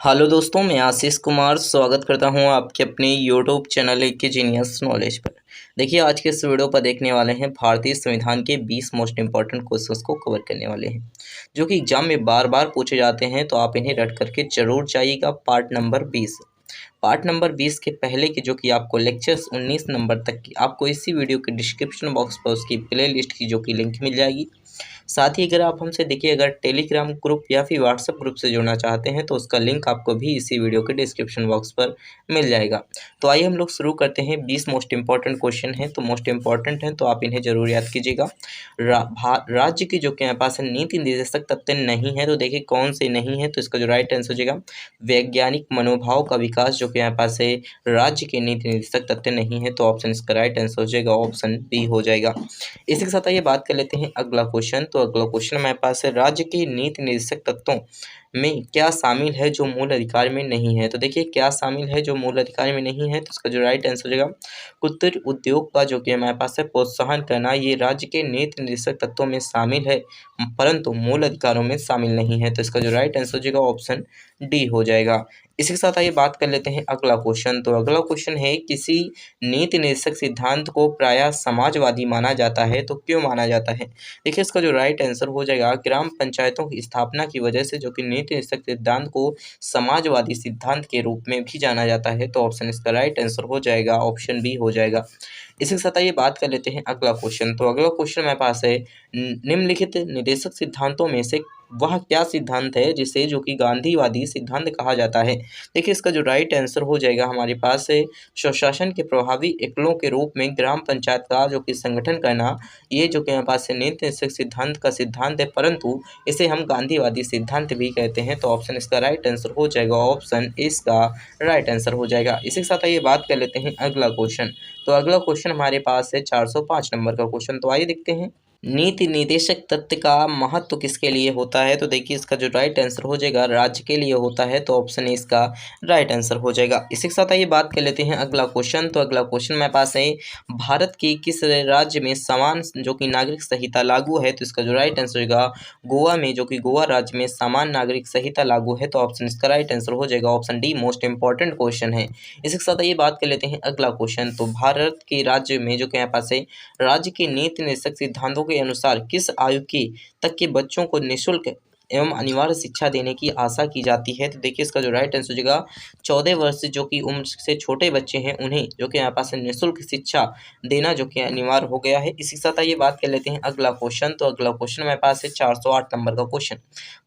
Hello दोस्तों, मैं आशीष कुमार स्वागत करता हूं आपके अपने यूट्यूब चैनल के जीनियस नॉलेज पर। देखिए, आज के इस वीडियो पर देखने वाले हैं भारतीय संविधान के 20 मोस्ट इंपॉर्टेंट क्वेश्चंस को कवर करने वाले हैं, जो कि एग्जाम में बार बार पूछे जाते हैं। तो आप इन्हें रट करके जरूर जाइएगा। पार्ट नंबर 20 के पहले की जो कि आपको लेक्चर्स 19 नंबर तक की आपको इसी वीडियो के डिस्क्रिप्शन बॉक्स पर उसकी प्ले लिस्ट की जो कि लिंक मिल जाएगी। साथ ही अगर आप हमसे देखिए अगर टेलीग्राम ग्रुप या फिर व्हाट्सएप ग्रुप से जुड़ना चाहते हैं तो उसका लिंक आपको भी इसी वीडियो के डिस्क्रिप्शन बॉक्स पर मिल जाएगा। तो आइए हम लोग शुरू करते हैं। 20 मोस्ट इंपॉर्टेंट क्वेश्चन हैं, तो मोस्ट इंपॉर्टेंट हैं तो आप इन्हें जरूर याद कीजिएगा। राज्य की जो कि हमारे पास नीति निर्देशक तत्व नहीं है, तो देखिए कौन से नहीं है, तो इसका जो राइट आंसर हो जाएगा वैज्ञानिक मनोभाव का विकास जो कि हमारे पास है राज्य के नीति निर्देशक तत्व नहीं है, तो ऑप्शन इसका राइट आंसर हो जाएगा ऑप्शन बी हो जाएगा। इसी के साथ आइए बात कर लेते हैं अगला क्वेश्चन। तो अगला क्वेश्चन हमारे पास है राज्य के नीति निर्देशक तत्वों में क्या शामिल है जो मूल अधिकार में नहीं है। तो देखिए क्या शामिल है जो मूल अधिकार में नहीं है, तो इसका जो राइट आंसर हो जाएगा कुटीर उद्योग का जो कि हमारे पास है प्रोत्साहन करना, ये राज्य के नीति निर्देशक तत्वों में शामिल है परंतु मूल अधिकारों में शामिल नहीं है, तो इसका जो राइट आंसर हो जाएगा ऑप्शन डी हो जाएगा। इसी के साथ आइए बात कर लेते हैं अगला क्वेश्चन। तो अगला क्वेश्चन है किसी नीति निर्देशक सिद्धांत को प्रायः समाजवादी माना जाता है, तो क्यों माना जाता है। देखिए इसका जो राइट आंसर हो जाएगा ग्राम पंचायतों की स्थापना की वजह से जो कि नीति निर्देशक सिद्धांत को समाजवादी सिद्धांत के रूप में भी जाना जाता है, तो ऑप्शन इसका राइट आंसर हो जाएगा ऑप्शन बी हो जाएगा। इसी के साथ आइए बात कर लेते हैं अगला क्वेश्चन। तो अगला क्वेश्चन मेरे पास है निम्नलिखित निर्देशक सिद्धांतों में से वह क्या सिद्धांत है जिसे जो कि गांधीवादी सिद्धांत कहा जाता है। देखिए इसका जो राइट आंसर हो जाएगा हमारे पास है स्वशासन के प्रभावी एकलों के रूप में ग्राम पंचायत का जो कि संगठन करना, ये जो कि हमारे पास है नीति निर्देशक सिद्धांत का सिद्धांत है परंतु इसे हम गांधीवादी सिद्धांत भी कहते हैं, तो ऑप्शन इसका राइट आंसर हो जाएगा ऑप्शन इसका राइट आंसर हो जाएगा। इसी के साथ आइए बात कर लेते हैं अगला क्वेश्चन। तो अगला क्वेश्चन हमारे पास है 405 नंबर का क्वेश्चन। तो आइए देखते हैं नीति निर्देशक तत्व का महत्व किसके लिए होता है। तो देखिए इसका जो राइट आंसर हो जाएगा राज्य के लिए होता है, तो ऑप्शन इसका राइट आंसर हो जाएगा। इसी के साथ आइए बात कर लेते हैं अगला क्वेश्चन। तो अगला क्वेश्चन मेरे पास है भारत की किस राज्य में समान जो कि नागरिक संहिता लागू है, तो इसका जो राइट आंसर होगा गोवा में, जो कि गोवा राज्य में समान नागरिक संहिता लागू है, तो ऑप्शन इसका राइट आंसर हो जाएगा option D most important question है। इसी के साथ आइए बात कर लेते हैं अगला क्वेश्चन। तो भारत के राज्य में जो कि यहाँ पास है राज्य के नीति निर्देशक सिद्धांतों के अनुसार किस आयु के तक के बच्चों को निःशुल्क एवं अनिवार्य शिक्षा देने की आशा की जाती है। तो देखिए इसका जो राइट आंसर हो जाएगा 14 वर्ष से जो कि उम्र से छोटे बच्चे हैं उन्हें जो कि यहाँ पास निःशुल्क शिक्षा देना जो कि अनिवार्य हो गया है। इसी के साथ आइए बात कर लेते हैं अगला क्वेश्चन। तो अगला क्वेश्चन हमारे पास है 408 नंबर का क्वेश्चन।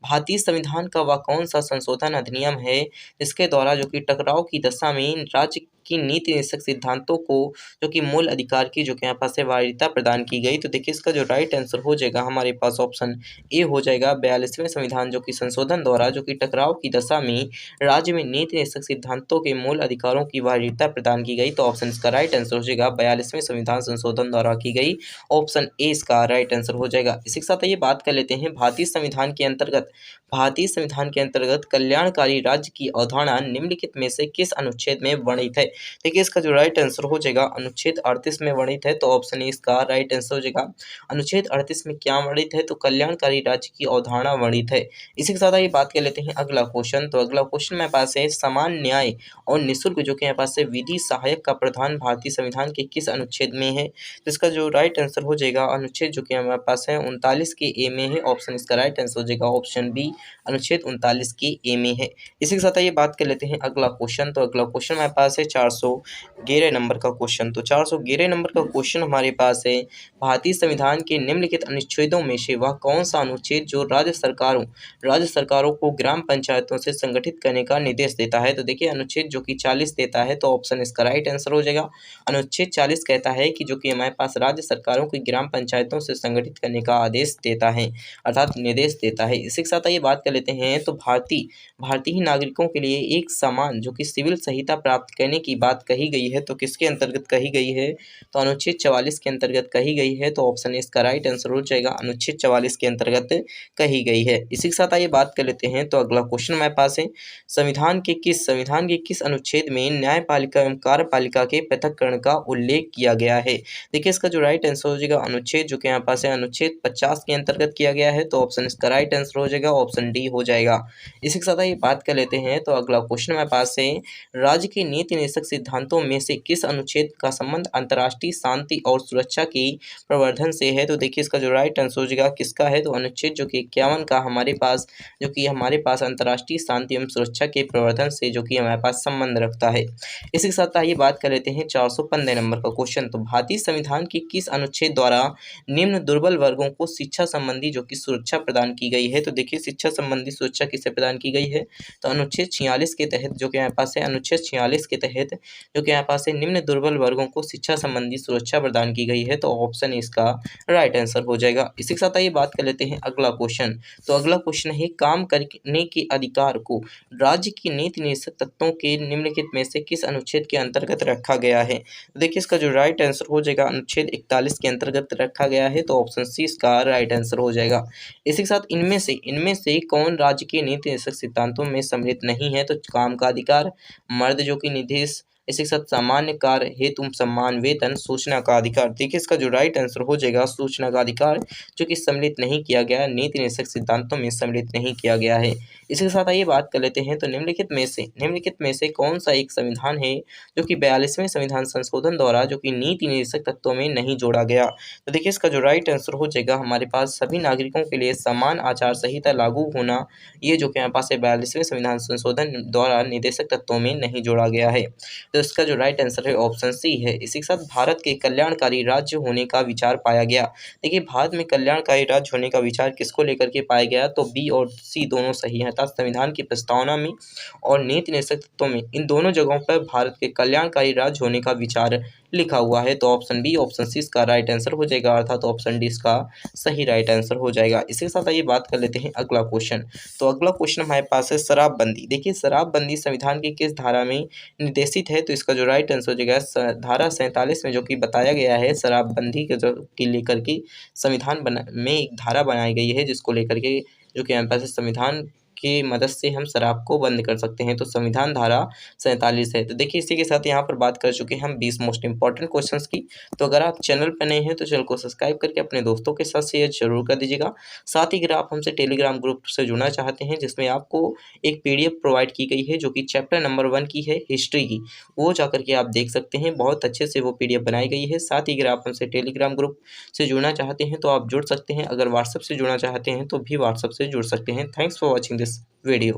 भारतीय संविधान का वह कौन सा संशोधन अधिनियम है जिसके द्वारा जो कि टकराव की दशा में राज्य की नीति निर्देशक सिद्धांतों को जो कि मूल अधिकार की जो कि यहाँ पास है वरीयता प्रदान की गई। तो देखिए इसका जो राइट आंसर हो जाएगा हमारे पास ऑप्शन ए हो जाएगा 42वें संविधान जो कि संशोधन द्वारा जो कि टकराव की दशा में राज्य में नीति निर्देशक सिद्धांतों के मूल अधिकारों की वरीयता प्रदान की गई, तो ऑप्शन इसका राइट आंसर हो जाएगा 42वें संविधान संशोधन द्वारा की गई, ऑप्शन ए इसका राइट आंसर हो जाएगा। इसी के साथ ये बात कर लेते हैं भारतीय संविधान के अंतर्गत कल्याणकारी राज्य की अवधारणा निम्नलिखित में से किस अनुच्छेद में वर्णित है। देखिए इसका जो राइट आंसर हो जाएगा अनुच्छेद 38 में वर्णित है, तो ऑप्शन ए इसका राइट आंसर हो जाएगा अनुच्छेद 38 में क्या वर्णित है, तो कल्याणकारी राज्य की अवधारणा वर्णित है। इसी के साथ ही बात कर लेते हैं अगला क्वेश्चन। तो अगला क्वेश्चन मेरे पास है समान न्याय और निःशुल्क जो कि मेरे पास है विधि सहायक का प्रावधान भारतीय संविधान के किस अनुच्छेद में है। तो इसका जो राइट आंसर हो जाएगा अनुच्छेद जो कि हमारे पास है 39 के ए में है, ऑप्शन इसका राइट आंसर हो जाएगा ऑप्शन बी अनुच्छेद 39 के ए में है। इसी के साथ ये बात कर लेते हैं अगला क्वेश्चन। तो अगला क्वेश्चन हमारे पास है 411 नंबर का क्वेश्चन। तो 411 नंबर का क्वेश्चन हमारे पास है भारतीय संविधान के निम्नलिखित अनुच्छेदों में से वह कौन सा अनुच्छेद जो राज्य सरकारों को ग्राम पंचायतों से संगठित करने का निर्देश देता है। तो देखिए अनुच्छेद जो कि 40 देता है, तो ऑप्शन इसका राइट आंसर हो जाएगा अनुच्छेद 40 कहता है कि जो कि हमारे पास राज्य सरकारों की ग्राम पंचायतों से संगठित करने का आदेश देता है अर्थात निर्देश देता है। इसी के साथ ये बात लेते हैं तो भारतीय नागरिकों के लिए एक समान जो कि सिविल संहिता प्राप्त करने की बात कही गई है तो किसके अंतर्गत कही गई है, तो अनुच्छेद 44 के अंतर्गत कही गई है। तो ऑप्शन ए इसका राइट आंसर हो जाएगा, अनुच्छेद 44 के अंतर्गत कही गई है। इसी के साथ आइए बात कर लेते हैं। तो अगला क्वेश्चन हमारे पास है, संविधान के किस अनुच्छेद में न्यायपालिका एवं कार्यपालिका के पृथक्करण का उल्लेख किया गया है। देखिए इसका जो राइट आंसर हो जाएगा अनुच्छेद जो कि यहाँ पास है अनुच्छेद 50 के अंतर्गत किया गया है। तो ऑप्शन इसका राइट आंसर हो जाएगा, ऑप्शन डी हो जाएगा। इसी के साथ ये बात कर लेते हैं। तो अगला क्वेश्चन हमारे पास है, राज्य के नीति निर्देशक सिद्धांतों में से किस अनुच्छेद का संबंध अंतर्राष्ट्रीय शांति और सुरक्षा की प्रवर्धन से है। तो देखिए इसका जो राइट आंसर हो जाएगा किसका है, तो अनुच्छेद जो कि 51 का हमारे पास अंतर्राष्ट्रीय शांति एवं सुरक्षा के प्रवर्धन से जो कि हमारे पास संबंध रखता है। इसी के साथ आइए बात कर लेते हैं 415 नंबर का क्वेश्चन। तो भारतीय संविधान के किस अनुच्छेद द्वारा निम्न दुर्बल वर्गों को शिक्षा संबंधी जो कि सुरक्षा प्रदान की गई है। तो देखिए शिक्षा संबंधी सुरक्षा किसे प्रदान की गई है, तो अनुच्छेद 46 के तहत जो कि हमारे पास है अनुच्छेद 46 के तहत जो कि हमारे पास है निम्न दुर्बल वर्गों को शिक्षा संबंधी सुरक्षा प्रदान की गई है। तो ऑप्शन इसका राइट आंसर हो जाएगा। इसी के साथ आइए बात कर लेते हैं अगला क्वेश्चन। तो अगला क्वेश्चन है, काम करने के अधिकार को राज्य की नीति निर्देशक तत्वों के निम्नलिखित में से किस अनुच्छेद के अंतर्गत रखा गया है। देखिए इसका जो राइट आंसर हो जाएगा अनुच्छेद 41 के अंतर्गत रखा गया है। तो ऑप्शन सी इसका राइट आंसर हो जाएगा। इसी के साथ इनमें से कौन राज्य के नीति निर्देशक सिद्धांतों में सम्मिलित नहीं है, तो काम का अधिकार, मर्द जो कि निर्देश, इसी के साथ सामान्य कार्य हेतु सम्मान वेतन, सूचना का अधिकार। देखिए इसका जो राइट आंसर हो जाएगा सूचना का अधिकार जो कि सम्मिलित नहीं किया गया, नीति निर्देशक सिद्धांतों में सम्मिलित नहीं किया गया है। इसी के साथ आइए बात कर लेते हैं। तो निम्नलिखित में से कौन सा एक संविधान है जो कि 42वें संविधान संशोधन द्वारा जो कि नीति निर्देशक तत्वों में नहीं जोड़ा गया। तो देखिए इसका जो राइट आंसर हो जाएगा हमारे पास सभी नागरिकों के लिए समान आचार संहिता लागू होना, ये जो कि हमारे पास है 42वें संविधान संशोधन द्वारा निर्देशक तत्वों में नहीं जोड़ा गया है। तो इसका जो राइट आंसर है ऑप्शन सी है। इसी के साथ भारत के कल्याणकारी राज्य होने का विचार पाया गया। देखिए भारत में कल्याणकारी राज्य होने का विचार किसको लेकर के पाया गया, तो बी और सी दोनों सही हैं। अर्थात संविधान की प्रस्तावना में और नीति निर्देशक तत्वों में इन दोनों जगहों पर भारत के कल्याणकारी राज्य होने का विचार लिखा हुआ है। तो ऑप्शन बी ऑप्शन सी इसका राइट आंसर हो जाएगा, अर्थात ऑप्शन डी इसका सही राइट आंसर हो जाएगा। इसी के साथ आइए बात कर लेते हैं अगला क्वेश्चन। तो अगला क्वेश्चन हमारे पास है शराबबंदी। देखिए शराबबंदी संविधान की किस धारा में निर्देशित है, तो इसका जो राइट आंसर हो जाएगा धारा 47 में जो कि बताया गया है शराबबंदी के लेकर के संविधान में एक धारा बनाई गई है जिसको लेकर के जो कि हमारे पास संविधान की मदद से हम शराब को बंद कर सकते हैं। तो संविधान धारा 47 है। तो देखिए इसी के साथ यहाँ पर बात कर चुके हैं हम 20 मोस्ट इंपॉर्टेंट क्वेश्चंस की। तो अगर आप चैनल पर नए हैं तो चैनल को सब्सक्राइब करके अपने दोस्तों के साथ शेयर जरूर कर दीजिएगा। साथ ही अगर आप हमसे टेलीग्राम ग्रुप से जुड़ना चाहते हैं जिसमें आपको एक PDF प्रोवाइड की गई है जो कि चैप्टर नंबर 1 की है हिस्ट्री की, वो जाकर के आप देख सकते हैं। बहुत अच्छे से वो PDF बनाई गई है। साथ ही अगर आप हमसे टेलीग्राम ग्रुप से जुड़ना चाहते हैं तो आप जुड़ सकते हैं। अगर व्हाट्सएप से जुड़ना चाहते हैं तो भी व्हाट्सएप से जुड़ सकते हैं। Thanks for watching this video।